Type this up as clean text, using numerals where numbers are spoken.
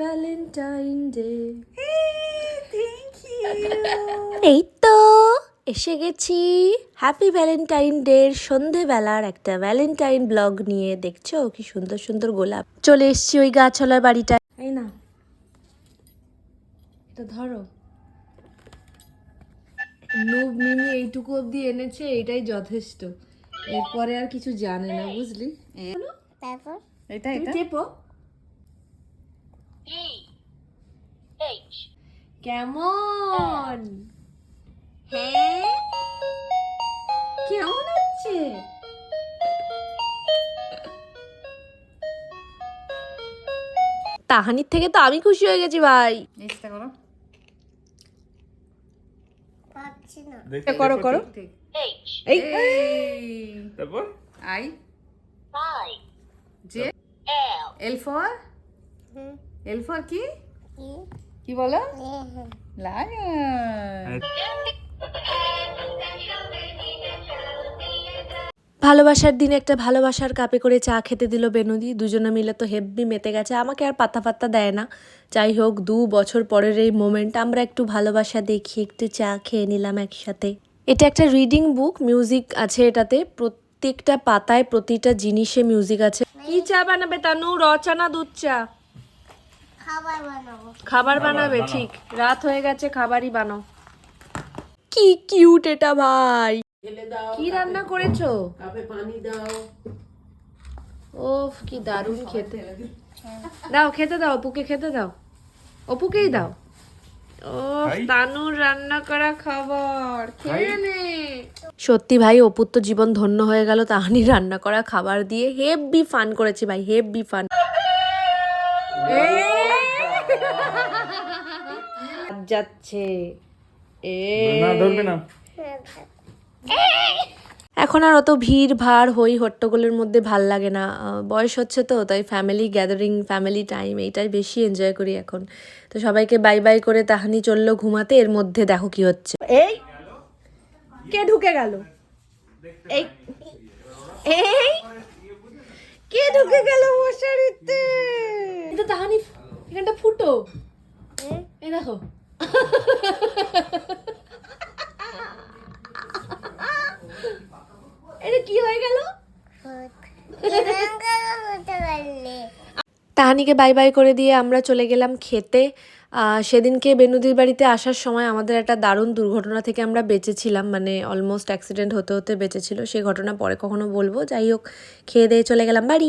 Valentine day. Thank you. এই তো এসে গেছি হ্যাপি ভ্যালেন্টাইন ডের সন্ধেবেলার একটা ভ্যালেন্টাইন ব্লগ নিয়ে। দেখছো কি সুন্দর সুন্দর গোলাপ। চলে এসছি ওই গাছওয়ালার বাড়িটা। এই না, এটা ধরো। নুব মিনি এইটুকু অব্দি এনেছে, এটাই যথেষ্ট। এরপরে আর কিছু জানে না, বুঝলি? তারপর এটা চেপো। কেমন? হ্যাঁ, কেমন হচ্ছে? তাহানির থেকে তো আমি খুশি হয়ে গেছি ভাই। চেষ্টা করো। পাচ্ছি না। করো করো। এই তারপর আই জে এল ফর কি কি বলো? লায়ন। ভালোবাসার দিনে একটা ভালোবাসার কাপে করে চা খেতে দিল বেনুদি। দুজনে মিলে তো হেব্বি মেতে গেছে, আমাকে আর পাত্তা পাত্তা দেয় না। যাই হোক, 2 বছর পরের এই মোমেন্ট, আমরা একটু ভালোবাসা দেখি, একটু চা খেয়ে নিলাম একসাথে। এটা একটা রিডিং বুক, মিউজিক আছে এটাতে। প্রত্যেকটা পাতায় প্রতিটা জিনিসে মিউজিক আছে। কি চা বানাবে তানু? র চা না দুধ চা? খাবার বানাবো। খাবার বানাবে, ঠিক। রাত হয়ে গেছে, খাবারই বানাও। কি কিউট এটা ভাই। কি রান্না করেছো? কাপে পানি দাও। ওফ, কি দারুণ খেতে। দাও খেতে দাও, অপুকে খেতে দাও। অপুকেই দাও। ও, তানুর রান্না করা খাবার খেয়ে নে। সত্যি ভাই, অপুর তো জীবন ধন্য হয়ে গেল তাহানির রান্না করা খাবার দিয়ে। হেব্বি ফান করেছি ভাই, হেব্বি ফান। যাচ্ছে ধরবে না। এখন আর অত ভিড় ভাড় হই হট্টগোলের মধ্যে ভাল লাগে না। বয়স হচ্ছে তো, তাই ফ্যামিলি গ্যাদারিং, ফ্যামিলি টাইম, এইটাই বেশি এনজয় করি এখন। তো সবাইকে বাই বাই করে তাহানি চললো ঘুমাতে। এর মধ্যে দেখো কি হচ্ছে। এই কে ঢুকে গেল? এই এই কে ঢুকে গেল মশারিতে? এটা তাহানি, এখানটা ফুটো। এই দেখো। এটা কি হয়ে গেল? তাহানিকে বাই বাই করে দিয়ে আমরা চলে গেলাম খেতে। সেদিনকে বেনুদির বাড়িতে আসার সময় আমাদের একটা দারুণ দুর্ঘটনা থেকে আমরা বেঁচেছিলাম, মানে অলমোস্ট অ্যাক্সিডেন্ট হতে হতে বেঁচেছিল। সেই ঘটনা পরে কখনো বলবো। যাই হোক, খেয়ে দিয়ে চলে গেলাম বাড়ি।